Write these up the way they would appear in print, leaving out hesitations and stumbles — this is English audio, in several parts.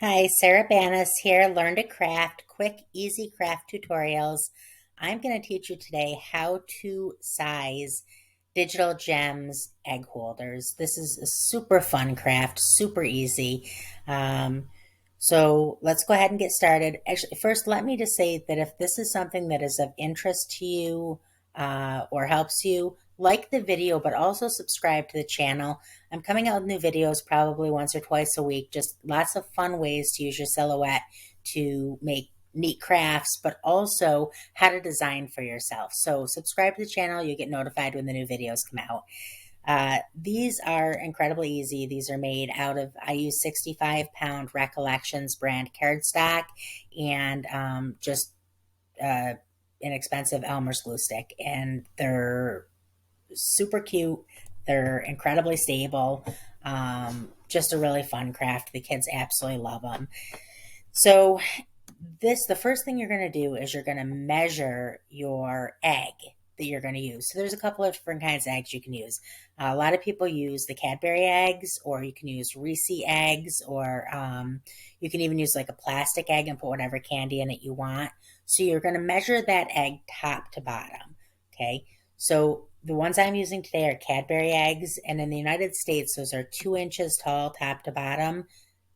Hi, Sarah Banas here. Learn to craft quick, easy craft tutorials. I'm going to teach you today how to size digital gems egg holders. This is a super fun craft, super easy. Um, so let's go ahead and get started. Actually, first, let me just say that if this is something that is of interest to you or helps you, like the video, but also subscribe to the channel. I'm coming out with new videos probably once or twice a week, just lots of fun ways to use your silhouette to make neat crafts, but also how to design for yourself. So subscribe to the channel, you get notified when the new videos come out. These are incredibly easy. These are made out of, I use 65-pound Recollections brand cardstock and just uh, inexpensive Elmer's glue stick. And they're super cute. They're incredibly stable. Just a really fun craft. The kids absolutely love them. So the first thing you're going to do is you're going to measure your egg that you're going to use. So there's a couple of different kinds of eggs you can use. A lot of people use the Cadbury eggs, or you can use Reese eggs, or you can even use like a plastic egg and put whatever candy in it you want. So you're going to measure that egg top to bottom. Okay. So the ones I'm using today are Cadbury eggs, and in the United States, those are 2 inches tall, top to bottom.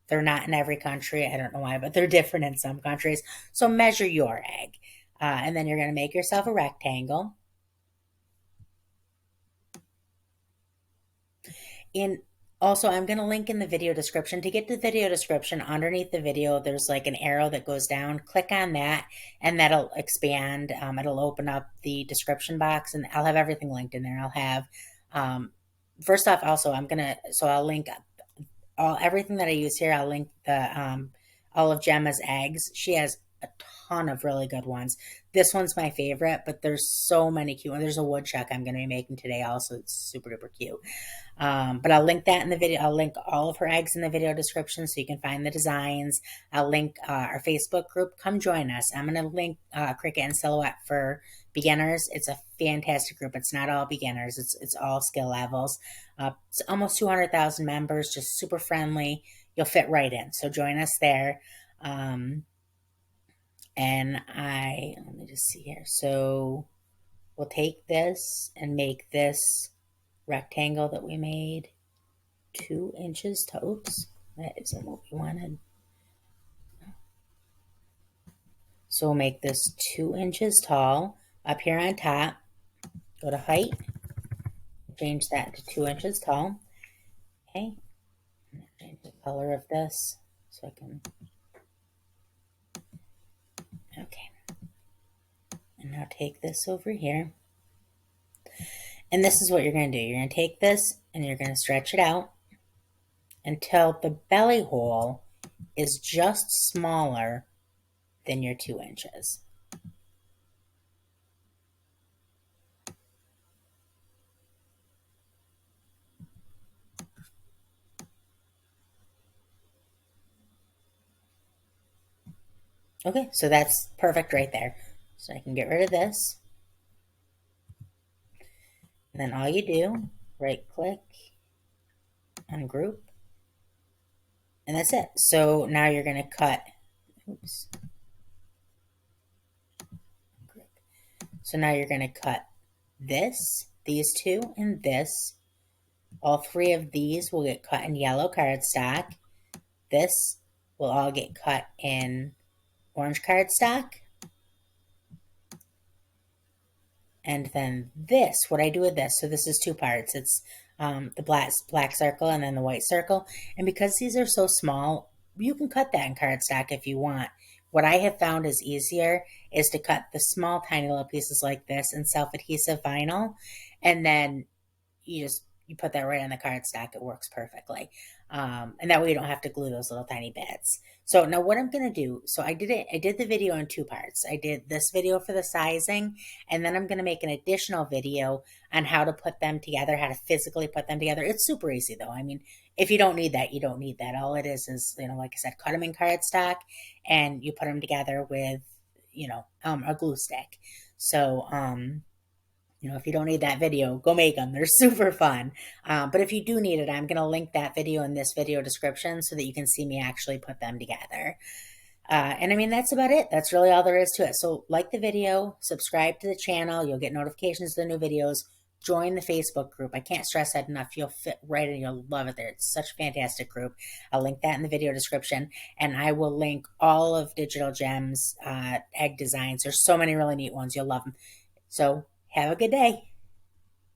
They're not in every country. I don't know why, but they're different in some countries. So measure your egg. And then you're going to make yourself a rectangle. And also, I'm going to link in the video description. To get the video description, underneath the video, there's like an arrow that goes down. Click on that, and that'll expand. It'll open up the description box, and I'll have everything linked in there. I'll have, first off, also, I'll link everything that I use here. I'll link the all of Gemma's eggs. She has a ton of really good ones. This one's my favorite, but there's so many cute ones. There's a woodchuck I'm going to be making today also. It's super duper cute. But I'll link that in the video. I'll link all of her eggs in the video description so you can find the designs. I'll link our Facebook group. Come join us. I'm going to link Cricut and Silhouette for beginners. It's a fantastic group. It's not all beginners. It's all skill levels. It's almost 200,000 members, just super friendly. You'll fit right in. So join us there. Um, let me just see here. So we'll take this and make this rectangle that we made 2 inches totes. That isn't what we wanted. So we'll make this 2 inches tall. Up here on top, go to height, change that to 2 inches tall. Okay, change the color of this so I can. Okay, and now take this over here. And this is what you're going to do. You're going to take this and you're going to stretch it out until the belly hole is just smaller than your 2 inches. Okay, so that's perfect right there. So I can get rid of this. And then all you do, right click, ungroup, and that's it. So now you're going to cut. Oops. So now you're going to cut this, these two, and this. All three of these will get cut in yellow cardstock. This will all get cut in orange cardstock. And then this, what I do with this, so this is two parts. It's the black circle and then the white circle. And because these are so small, you can cut that in cardstock if you want. What I have found is easier is to cut the small tiny little pieces like this in self-adhesive vinyl, and then you put that right on the cardstock. It works perfectly. And that way you don't have to glue those little tiny bits. So now what I'm going to do, so I did the video in two parts. I did this video for the sizing, and then I'm going to make an additional video on how to put them together, how to physically put them together. It's super easy though. I mean, if you don't need that, you don't need that. All it is, like I said, cut them in cardstock and you put them together with, a glue stick. So, if you don't need that video, go make them. They're super fun. But if you do need it, I'm going to link that video in this video description so that you can see me actually put them together. And I mean, that's about it. That's really all there is to it. So like the video, subscribe to the channel. You'll get notifications of the new videos. Join the Facebook group. I can't stress that enough. You'll fit right in. You'll love it there. It's such a fantastic group. I'll link that in the video description. And I will link all of Digital Gems egg designs. There's so many really neat ones. You'll love them. So have a good day.